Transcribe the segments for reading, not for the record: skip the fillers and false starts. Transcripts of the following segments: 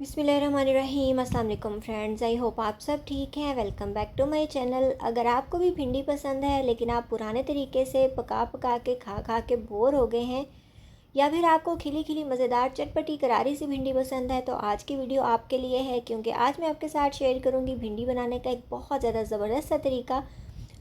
बिस्मिल्लाहिर्रहमानिर्रहीम। अस्सलाम वालेकुम फ्रेंड्स, आई होप आप सब ठीक हैं। Welcome back to my channel. अगर आपको भी भिंडी पसंद है लेकिन आप पुराने तरीके से पका पका के खा खा के बोर हो गए हैं, या फिर आपको खिली खिली मज़ेदार चटपटी करारी सी भिंडी पसंद है, तो आज की वीडियो आपके लिए है। क्योंकि आज मैं आपके साथ शेयर करूँगी भिंडी बनाने का एक बहुत ज़्यादा ज़बरदस्त सा तरीका,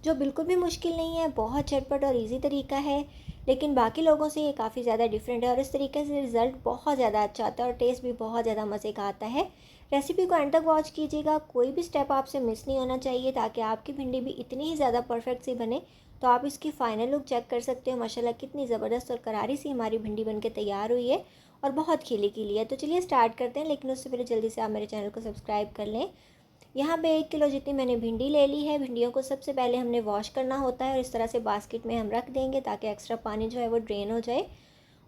जो बिल्कुल भी मुश्किल नहीं है, बहुत झटपट और इजी तरीका है। लेकिन बाकी लोगों से ये काफ़ी ज़्यादा डिफरेंट है और इस तरीके से रिज़ल्ट बहुत ज़्यादा अच्छा आता है और टेस्ट भी बहुत ज़्यादा मज़े का आता है। रेसिपी को एंड तक वॉच कीजिएगा, कोई भी स्टेप आपसे मिस नहीं होना चाहिए, ताकि आपकी भिंडी भी इतनी ही ज़्यादा परफेक्ट सी बने। तो आप इसकी फ़ाइनल लुक चेक कर सकते हो। माशाल्लाह कितनी ज़बरदस्त और करारी सी हमारी भिंडी बन के तैयार हुई है और बहुत खिली खिली है। तो चलिए स्टार्ट करते हैं, लेकिन उससे पहले जल्दी से आप मेरे चैनल को सब्सक्राइब कर लें। यहाँ पे 1 किलो जितनी मैंने भिंडी ले ली है। भिंडियों को सबसे पहले हमने वॉश करना होता है और इस तरह से बास्केट में हम रख देंगे, ताकि एक्स्ट्रा पानी जो है वो ड्रेन हो जाए।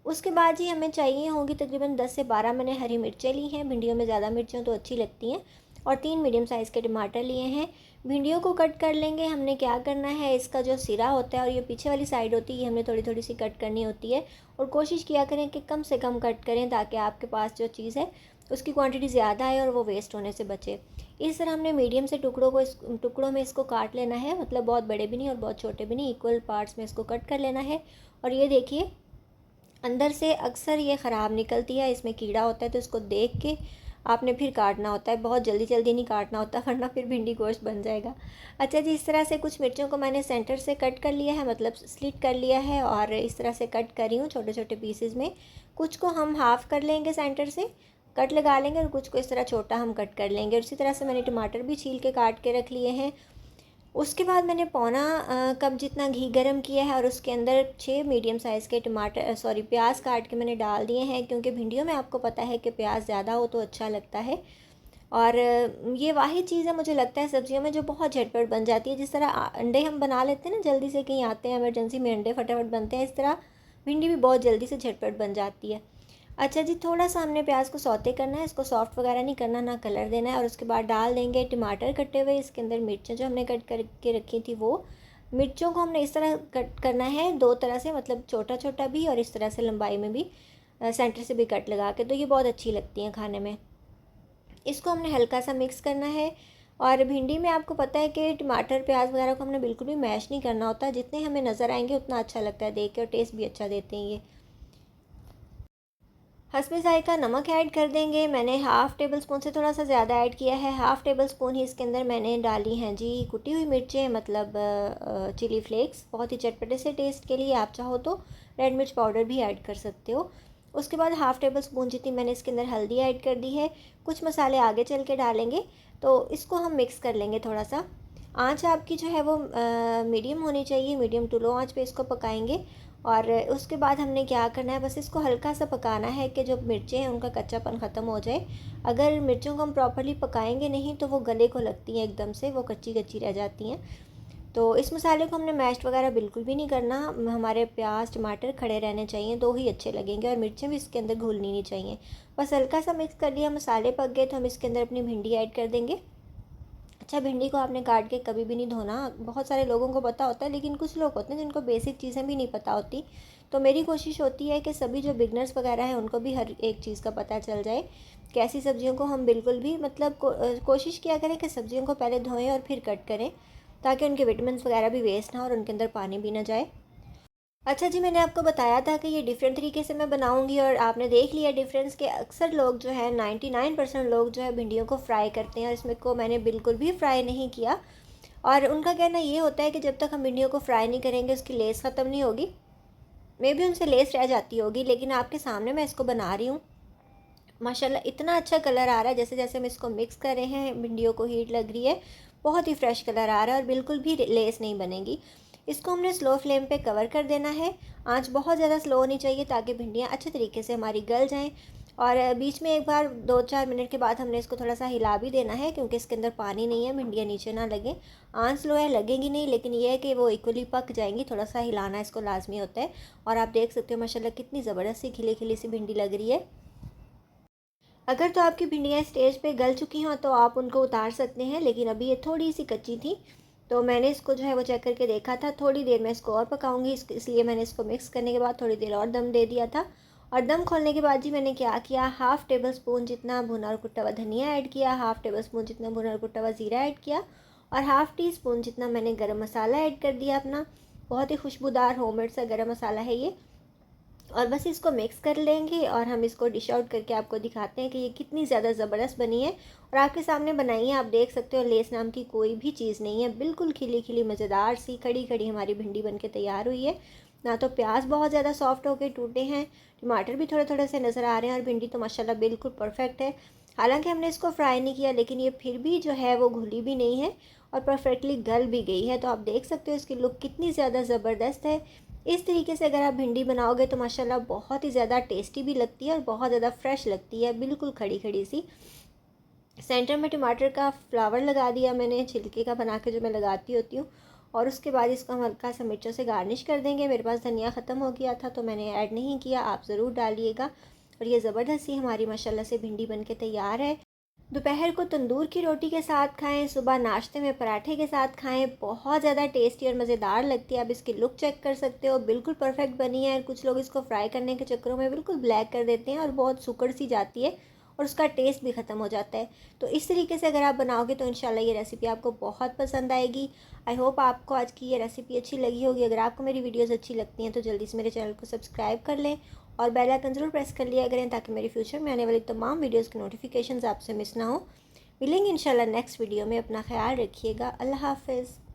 उसके बाद जी हमें चाहिए होंगी तकरीबन 10 से 12 मैंने हरी मिर्चें ली हैं। भिंडियों में ज़्यादा मिर्चें तो अच्छी लगती हैं। और 3 मीडियम साइज़ के टमाटर लिए हैं। भिंडियों को कट कर लेंगे। हमने क्या करना है, इसका जो सिरा होता है और ये पीछे वाली साइड होती है, ये हमने थोड़ी थोड़ी सी कट करनी होती है। और कोशिश किया करें कि कम से कम कट करें, ताकि आपके पास जो चीज़ है उसकी क्वांटिटी ज़्यादा आए और वो वेस्ट होने से बचे। इस तरह हमने मीडियम से टुकड़ों में इसको काट लेना है। मतलब बहुत बड़े भी नहीं और बहुत छोटे भी नहीं, इक्वल पार्ट्स में इसको कट कर लेना है। और ये देखिए, अंदर से अक्सर ये ख़राब निकलती है, इसमें कीड़ा होता है, तो इसको देख के आपने फिर काटना होता है। बहुत जल्दी जल्दी नहीं काटना होता, वरना फिर भिंडी गोश्त बन जाएगा। अच्छा जी, इस तरह से कुछ मिर्चों को मैंने सेंटर से कट कर लिया है, मतलब स्लिट कर लिया है, और इस तरह से कट करी हूँ छोटे छोटे पीसेस में। कुछ को हम हाफ़ कर लेंगे, सेंटर से कट लगा लेंगे, और कुछ को इस तरह छोटा हम कट कर लेंगे। और इसी तरह से मैंने टमाटर भी छील के काट के रख लिए हैं। उसके बाद मैंने पौना कप जितना घी गरम किया है और उसके अंदर 6 मीडियम साइज़ के प्याज काट के मैंने डाल दिए हैं। क्योंकि भिंडियों में आपको पता है कि प्याज ज़्यादा हो तो अच्छा लगता है। और ये वाही चीज़ है मुझे लगता है सब्जियों में जो बहुत झटपट बन जाती है। जिस तरह अंडे हम बना लेते हैं ना, जल्दी से कहीं आते हैं इमरजेंसी में, अंडे फटाफट बनते हैं, इस तरह भिंडी भी बहुत जल्दी से झटपट बन जाती है। अच्छा जी, थोड़ा-सा हमने प्याज को सौते करना है, इसको सॉफ्ट वगैरह नहीं करना, ना कलर देना है। और उसके बाद डाल देंगे टमाटर कटे हुए, इसके अंदर मिर्चें जो हमने कट करके रखी थी वो। मिर्चों को हमने इस तरह कट करना है, 2 तरह से, मतलब छोटा-छोटा भी और इस तरह से लंबाई में भी, सेंटर से भी कट लगा के, तो ये बहुत अच्छी लगती हैं खाने में। इसको हमने हल्का सा मिक्स करना है। और भिंडी में आपको पता है कि टमाटर प्याज वगैरह को हमने बिल्कुल भी मैश नहीं करना होता, जितने हमें नज़र आएंगे उतना अच्छा लगता है देख के, और टेस्ट भी अच्छा देते हैं ये। हस्बे ज़ायक़ा नमक ऐड कर देंगे। मैंने हाफ़ टेबल स्पून से थोड़ा सा ज़्यादा ऐड किया है। हाफ़ टेबल स्पून ही इसके अंदर मैंने डाली हैं जी कुटी हुई मिर्चें, मतलब चिली फ्लेक्स, बहुत ही चटपटे से टेस्ट के लिए। आप चाहो तो रेड मिर्च पाउडर भी ऐड कर सकते हो। उसके बाद हाफ़ टेबल स्पून जितनी मैंने इसके अंदर हल्दी ऐड कर दी है। कुछ मसाले आगे चल के डालेंगे, तो इसको हम मिक्स कर लेंगे थोड़ा सा। आँच आपकी जो है वो मीडियम होनी चाहिए, मीडियम टू लो आँच पे इसको पकाएंगे। और उसके बाद हमने क्या करना है, बस इसको हल्का सा पकाना है कि जो मिर्चें हैं उनका कच्चापन ख़त्म हो जाए। अगर मिर्चों को हम प्रॉपर्ली पकाएंगे नहीं तो वो गले को लगती हैं, एकदम से वो कच्ची कच्ची रह जाती हैं। तो इस मसाले को हमने मैश वगैरह बिल्कुल भी नहीं करना। हमारे प्याज टमाटर खड़े रहने चाहिए, तो ही अच्छे लगेंगे, और मिर्चें भी इसके अंदर घुलनी नहीं चाहिए। बस हल्का सा मिक्स कर लिया, मसाले पक गए तो हम इसके अंदर अपनी भिंडी ऐड कर देंगे। अच्छा, भिंडी को आपने काट के कभी भी नहीं धोना। बहुत सारे लोगों को पता होता है, लेकिन कुछ लोग होते हैं जिनको बेसिक चीज़ें भी नहीं पता होती। तो मेरी कोशिश होती है कि सभी जो बिगनर्स वगैरह हैं उनको भी हर एक चीज़ का पता चल जाए कि ऐसी सब्जियों को हम बिल्कुल भी, मतलब कोशिश किया करें कि सब्जियों को पहले धोएं और फिर कट करें, ताकि उनके विटामिन वगैरह भी वेस्ट ना हो और उनके अंदर पानी भी ना जाए। अच्छा जी, मैंने आपको बताया था कि ये डिफरेंट तरीके से मैं बनाऊंगी, और आपने देख लिया डिफरेंस के अक्सर लोग जो है 99% लोग जो है भिंडियों को फ्राई करते हैं, और इसमें को मैंने बिल्कुल भी फ्राई नहीं किया। और उनका कहना ये होता है कि जब तक हम भिंडियों को फ्राई नहीं करेंगे उसकी लेस ख़त्म नहीं होगी। मे भी उनसे लेस रह जाती होगी, लेकिन आपके सामने मैं इसको बना रही हूँ। माशाल्लाह इतना अच्छा कलर आ रहा है, जैसे जैसे हम इसको मिक्स कर रहे हैं, भिंडियों को हीट लग रही है, बहुत ही फ्रेश कलर आ रहा है और बिल्कुल भी लेस नहीं बनेगी। इसको हमने स्लो फ्लेम पे कवर कर देना है। आंच बहुत ज़्यादा स्लो होनी चाहिए, ताकि भिंडियाँ अच्छे तरीके से हमारी गल जाएं। और बीच में एक बार 2-4 मिनट के बाद हमने इसको थोड़ा सा हिला भी देना है, क्योंकि इसके अंदर पानी नहीं है, भिंडियाँ नीचे ना लगें। आंच स्लो है, लगेंगी नहीं, लेकिन ये है कि वो इक्वली पक जाएंगी। थोड़ा सा हिलाना इसको लाजमी होता है। और आप देख सकते हो माशाल्लाह कितनी ज़बरदस्त सी खिली खिली सी भिंडी लग रही है। अगर तो आपकी भिंडियाँ स्टेज पे गल चुकी हों तो आप उनको उतार सकते हैं, लेकिन अभी ये थोड़ी सी कच्ची थी, तो मैंने इसको जो है वो चेक करके देखा था। थोड़ी देर मैं इसको और पकाऊंगी, इसलिए मैंने इसको मिक्स करने के बाद थोड़ी देर और दम दे दिया था। और दम खोलने के बाद जी मैंने क्या किया, हाफ़ टेबल स्पून जितना भुना और कुटा हुआ धनिया ऐड किया, हाफ़ टेबल स्पून जितना भुना और कुटा हुआ ज़ीरा ऐड किया और हाफ़ टी स्पून जितना मैंने गरम मसाला ऐड कर दिया अपना। बहुत ही खुशबूदार होममेड सा गरम मसाला है ये। और बस इसको मिक्स कर लेंगे और हम इसको डिश आउट करके आपको दिखाते हैं कि ये कितनी ज़्यादा ज़बरदस्त बनी है। और आपके सामने बनाई है, आप देख सकते हो लेस नाम की कोई भी चीज़ नहीं है, बिल्कुल खिली खिली मज़ेदार सी खड़ी खड़ी हमारी भिंडी बन के तैयार हुई है। ना तो प्याज बहुत ज़्यादा सॉफ्ट होके टूटे हैं, टमाटर भी थोड़े थोड़े से नज़र आ रहे हैं और भिंडी तो माशाल्लाह बिल्कुल परफेक्ट है। हालांकि हमने इसको फ्राई नहीं किया, लेकिन ये फिर भी जो है वो घुली भी नहीं है और परफेक्टली गल भी गई है। तो आप देख सकते हो इसकी लुक कितनी ज़्यादा ज़बरदस्त है। इस तरीके से अगर आप भिंडी बनाओगे तो माशाल्लाह बहुत ही ज़्यादा टेस्टी भी लगती है और बहुत ज़्यादा फ्रेश लगती है, बिल्कुल खड़ी खड़ी सी। सेंटर में टमाटर का फ्लावर लगा दिया मैंने, छिलके का बना के जो मैं लगाती होती हूँ। और उसके बाद इसको हम हल्का सा मिर्चों से गार्निश कर देंगे। मेरे पास धनिया ख़त्म हो गया था तो मैंने ऐड नहीं किया, आप ज़रूर डालिएगा। और ये ज़बरदस्त सी हमारी माशाल्लाह से भिंडी बन के तैयार है। दोपहर को तंदूर की रोटी के साथ खाएं, सुबह नाश्ते में पराठे के साथ खाएं, बहुत ज़्यादा टेस्टी और मज़ेदार लगती है। आप इसकी लुक चेक कर सकते हो, बिल्कुल परफेक्ट बनी है। कुछ लोग इसको फ्राई करने के चक्करों में बिल्कुल ब्लैक कर देते हैं और बहुत सुकड़ सी जाती है और उसका टेस्ट भी ख़त्म हो जाता है। तो इस तरीके से अगर आप बनाओगे तो इंशाल्लाह ये रेसिपी आपको बहुत पसंद आएगी। आई होप आपको आज की ये रेसिपी अच्छी लगी होगी। अगर आपको मेरी वीडियोज़ अच्छी लगती हैं तो जल्दी से मेरे चैनल को सब्सक्राइब कर लें और बेल आइकन ज़रूर प्रेस कर लिया करें ताकि मेरे फ्यूचर में आने वाली तमाम वीडियोज़ की नोटिफिकेशंस आपसे मिस ना हो। मिलेंगे इंशाल्लाह नेक्स्ट वीडियो में। अपना ख्याल रखिएगा। अल्लाह हाफ़िज़।